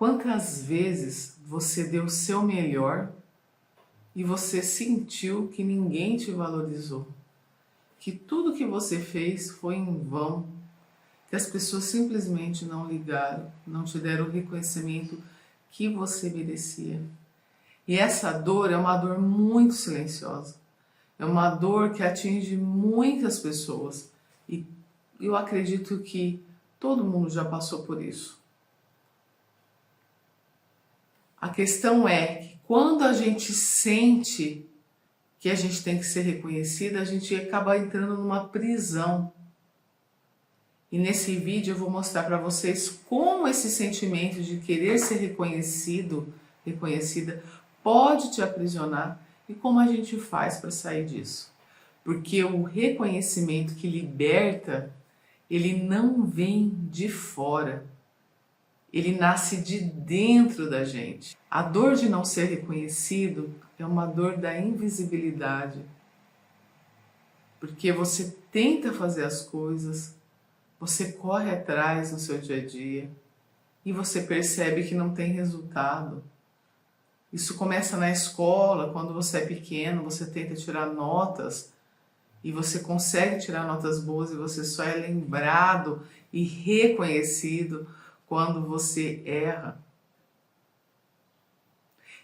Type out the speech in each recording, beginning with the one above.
Quantas vezes você deu o seu melhor e você sentiu que ninguém te valorizou? Que tudo que você fez foi em vão, que as pessoas simplesmente não ligaram, não te deram o reconhecimento que você merecia. E essa dor é uma dor muito silenciosa, é uma dor que atinge muitas pessoas e eu acredito que todo mundo já passou por isso. A questão é que quando a gente sente que a gente tem que ser reconhecida, a gente acaba entrando numa prisão. E nesse vídeo eu vou mostrar para vocês como esse sentimento de querer ser reconhecido, reconhecida, pode te aprisionar e como a gente faz para sair disso. Porque o reconhecimento que liberta, ele não vem de fora. Ele nasce de dentro da gente. A dor de não ser reconhecido é uma dor da invisibilidade. Porque você tenta fazer as coisas, você corre atrás no seu dia a dia e você percebe que não tem resultado. Isso começa na escola, quando você é pequeno, você tenta tirar notas e você consegue tirar notas boas e você só é lembrado e reconhecido quando você erra.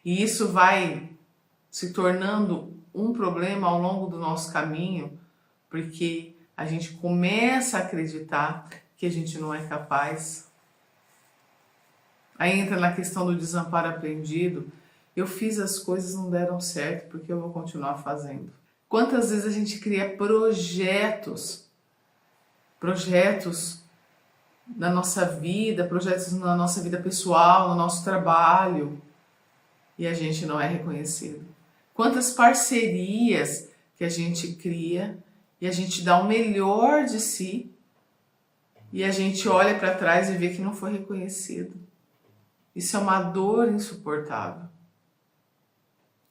E isso vai se tornando um problema ao longo do nosso caminho, porque a gente começa a acreditar que a gente não é capaz. Aí entra na questão do desamparo aprendido. Eu fiz as coisas, não deram certo, porque eu vou continuar fazendo. Quantas vezes a gente cria projetos na nossa vida, projetos na nossa vida pessoal, no nosso trabalho, e a gente não é reconhecido. Quantas parcerias que a gente cria e a gente dá o melhor de si e a gente olha para trás e vê que não foi reconhecido. Isso é uma dor insuportável.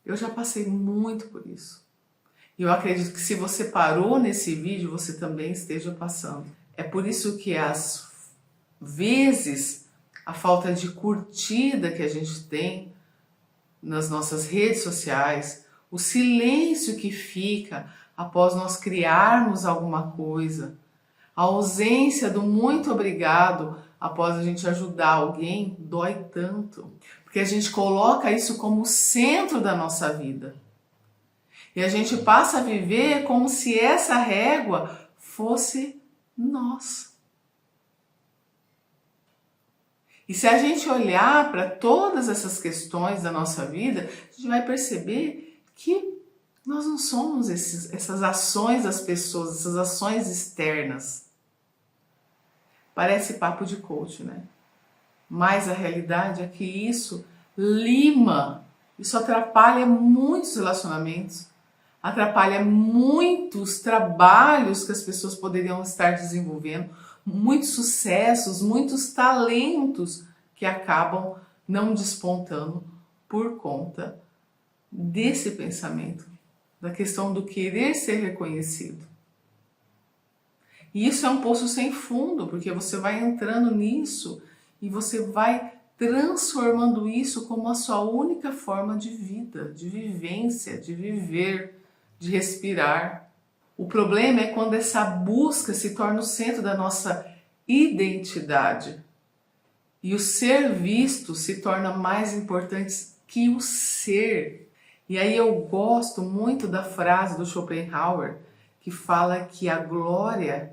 Eu já passei muito por isso. E eu acredito que se você parou nesse vídeo, você também esteja passando. É por isso que às vezes a falta de curtida que a gente tem nas nossas redes sociais, o silêncio que fica após nós criarmos alguma coisa, a ausência do muito obrigado após a gente ajudar alguém, dói tanto. Porque a gente coloca isso como o centro da nossa vida. E a gente passa a viver como se essa régua fosse nós. E se a gente olhar para todas essas questões da nossa vida, a gente vai perceber que nós não somos essas ações das pessoas, essas ações externas. Parece papo de coach, né? Mas a realidade é que isso lima, isso atrapalha muitos relacionamentos, atrapalha muitos trabalhos que as pessoas poderiam estar desenvolvendo, muitos sucessos, muitos talentos que acabam não despontando por conta desse pensamento, da questão do querer ser reconhecido. E isso é um poço sem fundo, porque você vai entrando nisso e você vai transformando isso como a sua única forma de vida, de vivência, de viver, de respirar. O problema é quando essa busca se torna o centro da nossa identidade e o ser visto se torna mais importante que o ser. E aí eu gosto muito da frase do Schopenhauer que fala que a glória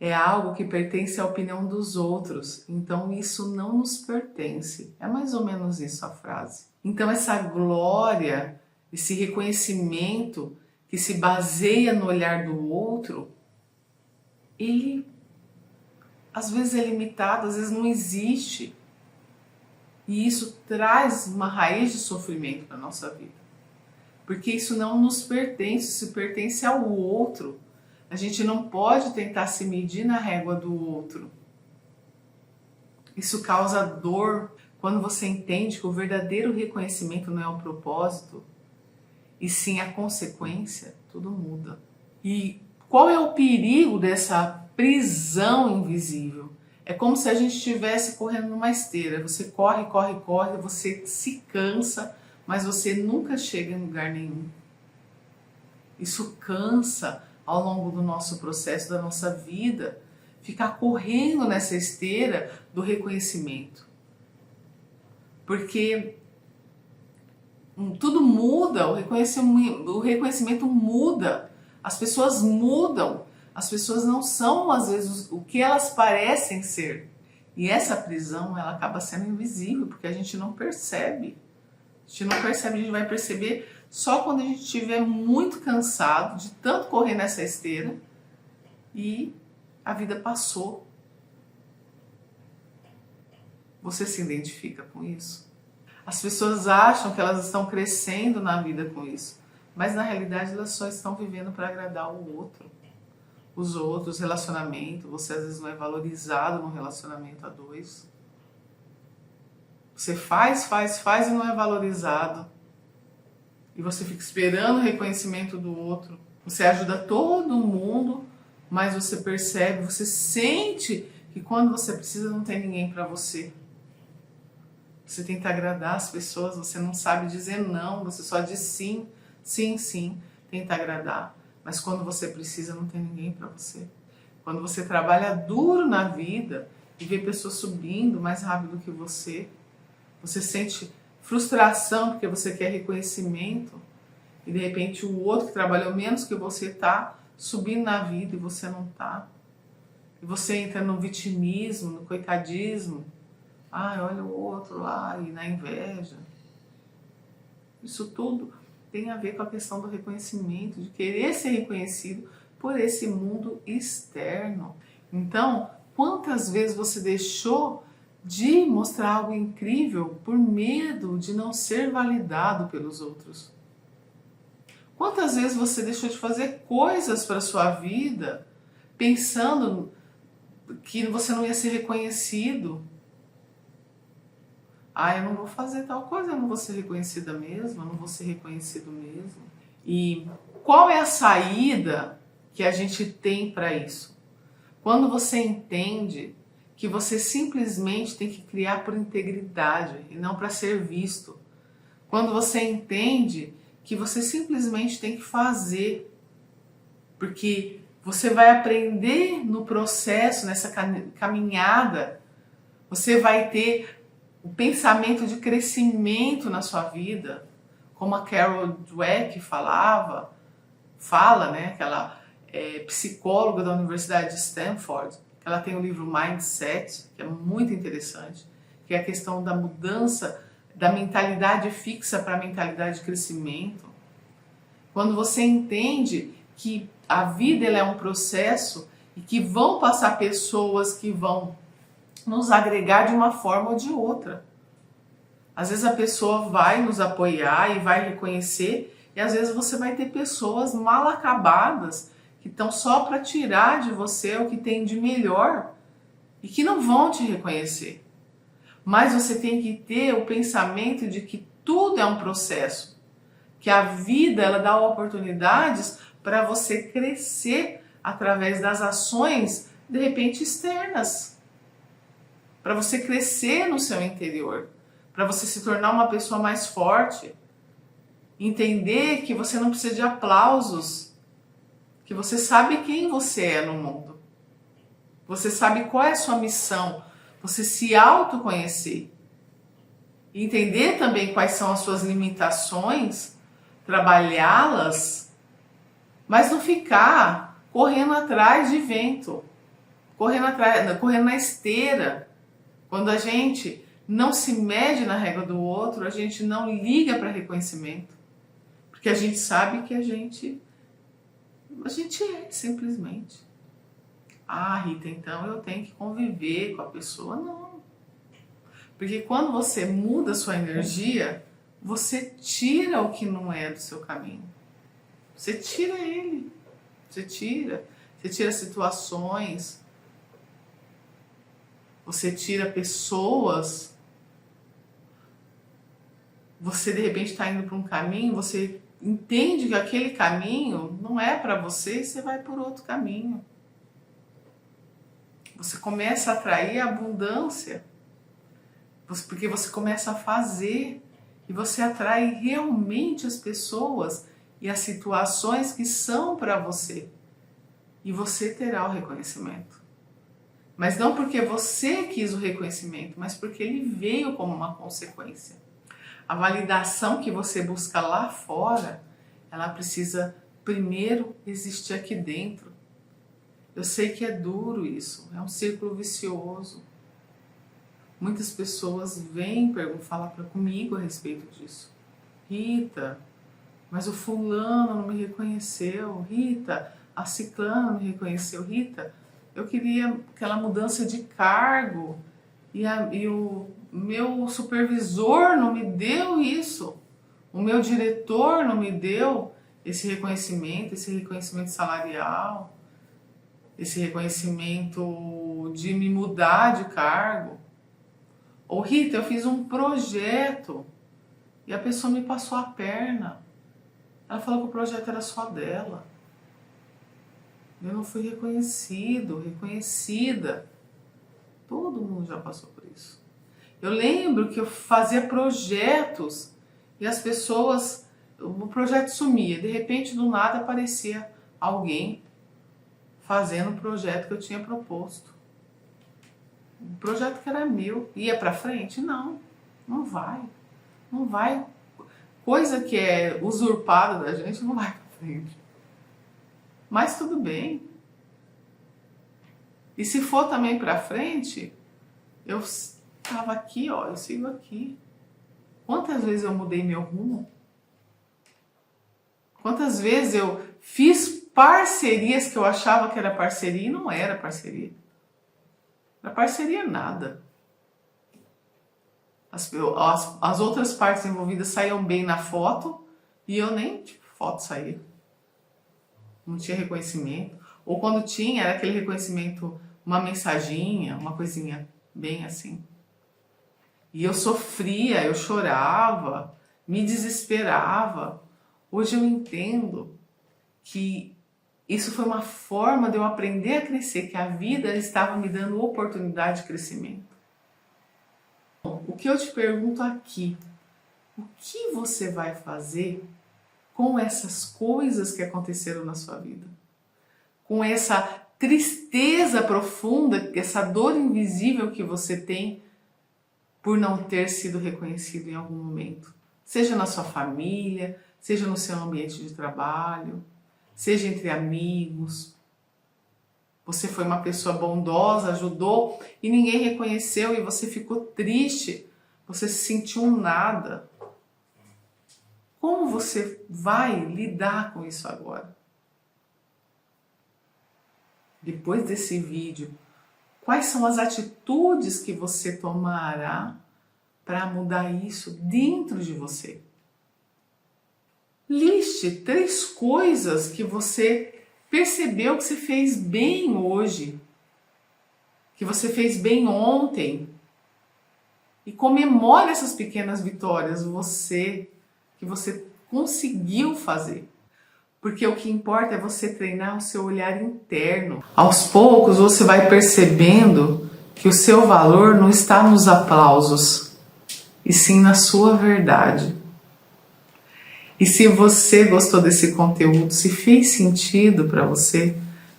é algo que pertence à opinião dos outros, então isso não nos pertence. É mais ou menos isso a frase. Então essa glória, esse reconhecimento que se baseia no olhar do outro, ele às vezes é limitado, às vezes não existe. E isso traz uma raiz de sofrimento para a nossa vida. Porque isso não nos pertence, isso pertence ao outro. A gente não pode tentar se medir na régua do outro. Isso causa dor. Quando você entende que o verdadeiro reconhecimento não é o propósito, e sim a consequência, tudo muda. E qual é o perigo dessa prisão invisível? É como se a gente estivesse correndo numa esteira. Você corre, corre, corre, você se cansa, mas você nunca chega em lugar nenhum. Isso cansa ao longo do nosso processo, da nossa vida, ficar correndo nessa esteira do reconhecimento. Porque tudo muda, o reconhecimento muda, as pessoas mudam, as pessoas não são às vezes o que elas parecem ser. E essa prisão, ela acaba sendo invisível, porque a gente não percebe. A gente não percebe, a gente vai perceber só quando a gente estiver muito cansado de tanto correr nessa esteira e a vida passou. Você se identifica com isso? As pessoas acham que elas estão crescendo na vida com isso, mas na realidade elas só estão vivendo para agradar o outro. Os outros, relacionamento, você às vezes não é valorizado num relacionamento a dois. Você faz e não é valorizado. E você fica esperando o reconhecimento do outro. Você ajuda todo mundo, mas você percebe, você sente que quando você precisa não tem ninguém para você. Você tenta agradar as pessoas, você não sabe dizer não, você só diz sim, sim, sim, tenta agradar. Mas quando você precisa não tem ninguém para você. Quando você trabalha duro na vida e vê pessoas subindo mais rápido que você sente frustração porque você quer reconhecimento e de repente o outro que trabalhou menos que você está subindo na vida e você não está. E você entra no vitimismo, no coitadismo. Ai, olha o outro lá, e na inveja. Isso tudo tem a ver com a questão do reconhecimento, de querer ser reconhecido por esse mundo externo. Então, quantas vezes você deixou de mostrar algo incrível por medo de não ser validado pelos outros? Quantas vezes você deixou de fazer coisas para a sua vida pensando que você não ia ser reconhecido? Ah, eu não vou fazer tal coisa, eu não vou ser reconhecida mesmo, eu não vou ser reconhecido mesmo. E qual é a saída que a gente tem para isso? Quando você entende que você simplesmente tem que criar por integridade e não para ser visto. Quando você entende que você simplesmente tem que fazer, porque você vai aprender no processo, nessa caminhada, você vai ter o pensamento de crescimento na sua vida, como a Carol Dweck fala, né, aquela psicóloga da Universidade de Stanford. Ela tem o livro Mindset, que é muito interessante, que é a questão da mudança da mentalidade fixa para a mentalidade de crescimento. Quando você entende que a vida ela é um processo e que vão passar pessoas que vão nos agregar de uma forma ou de outra. Às vezes a pessoa vai nos apoiar e vai reconhecer, e às vezes você vai ter pessoas mal acabadas que estão só para tirar de você o que tem de melhor e que não vão te reconhecer. Mas você tem que ter o pensamento de que tudo é um processo, que a vida ela dá oportunidades para você crescer através das ações, de repente, externas. Para você crescer no seu interior, para você se tornar uma pessoa mais forte, entender que você não precisa de aplausos, que você sabe quem você é no mundo, você sabe qual é a sua missão, você se autoconhecer, entender também quais são as suas limitações, trabalhá-las, mas não ficar correndo atrás de vento, correndo na esteira. Quando a gente não se mede na régua do outro, a gente não liga para reconhecimento. Porque a gente sabe que a gente é, simplesmente. Ah, Rita, então eu tenho que conviver com a pessoa. Não. Porque quando você muda a sua energia, você tira o que não é do seu caminho. Você tira ele. Você tira situações. Você tira pessoas. Você de repente está indo para um caminho, você entende que aquele caminho não é para você e você vai por outro caminho. Você começa a atrair a abundância, porque você começa a fazer e você atrai realmente as pessoas e as situações que são para você. E você terá o reconhecimento. Mas não porque você quis o reconhecimento, mas porque ele veio como uma consequência. A validação que você busca lá fora, ela precisa primeiro existir aqui dentro. Eu sei que é duro isso, é um círculo vicioso. Muitas pessoas vêm falar comigo a respeito disso. Rita, mas o fulano não me reconheceu. Rita, a ciclana não me reconheceu. Rita, eu queria aquela mudança de cargo e o meu supervisor não me deu isso. O meu diretor não me deu esse reconhecimento salarial, esse reconhecimento de me mudar de cargo. Ou Rita, eu fiz um projeto e a pessoa me passou a perna. Ela falou que o projeto era só dela. Eu não fui reconhecida. Todo mundo já passou por isso. Eu lembro que eu fazia projetos e as pessoas, o projeto sumia. De repente, do nada, aparecia alguém fazendo o projeto que eu tinha proposto. Um projeto que era meu. Ia pra frente? Não vai. Não vai. Coisa que é usurpada da gente não vai pra frente. Mas tudo bem. E se for também pra frente, eu estava aqui, ó, eu sigo aqui. Quantas vezes eu mudei meu rumo? Quantas vezes eu fiz parcerias que eu achava que era parceria e não era parceria. Não era parceria nada. As outras partes envolvidas saíam bem na foto e eu nem foto saía. Não tinha reconhecimento. Ou quando tinha, era aquele reconhecimento, uma mensaginha, uma coisinha bem assim. E eu sofria, eu chorava, me desesperava. Hoje eu entendo que isso foi uma forma de eu aprender a crescer, que a vida estava me dando oportunidade de crescimento. O que eu te pergunto aqui, o que você vai fazer com essas coisas que aconteceram na sua vida? Com essa tristeza profunda, essa dor invisível que você tem por não ter sido reconhecido em algum momento. Seja na sua família, seja no seu ambiente de trabalho, seja entre amigos. Você foi uma pessoa bondosa, ajudou e ninguém reconheceu e você ficou triste, você se sentiu um nada. Como você vai lidar com isso agora? Depois desse vídeo, quais são as atitudes que você tomará para mudar isso dentro de você? Liste 3 coisas que você percebeu que você fez bem hoje, que você fez bem ontem. E comemore essas pequenas vitórias que você conseguiu fazer. Porque o que importa é você treinar o seu olhar interno. Aos poucos você vai percebendo que o seu valor não está nos aplausos, e sim na sua verdade. E se você gostou desse conteúdo, se fez sentido para você,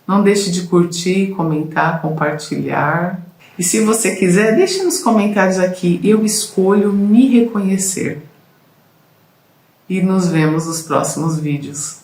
não deixe de curtir, comentar, compartilhar. E se você quiser, deixe nos comentários aqui, eu escolho me reconhecer. E nos vemos nos próximos vídeos.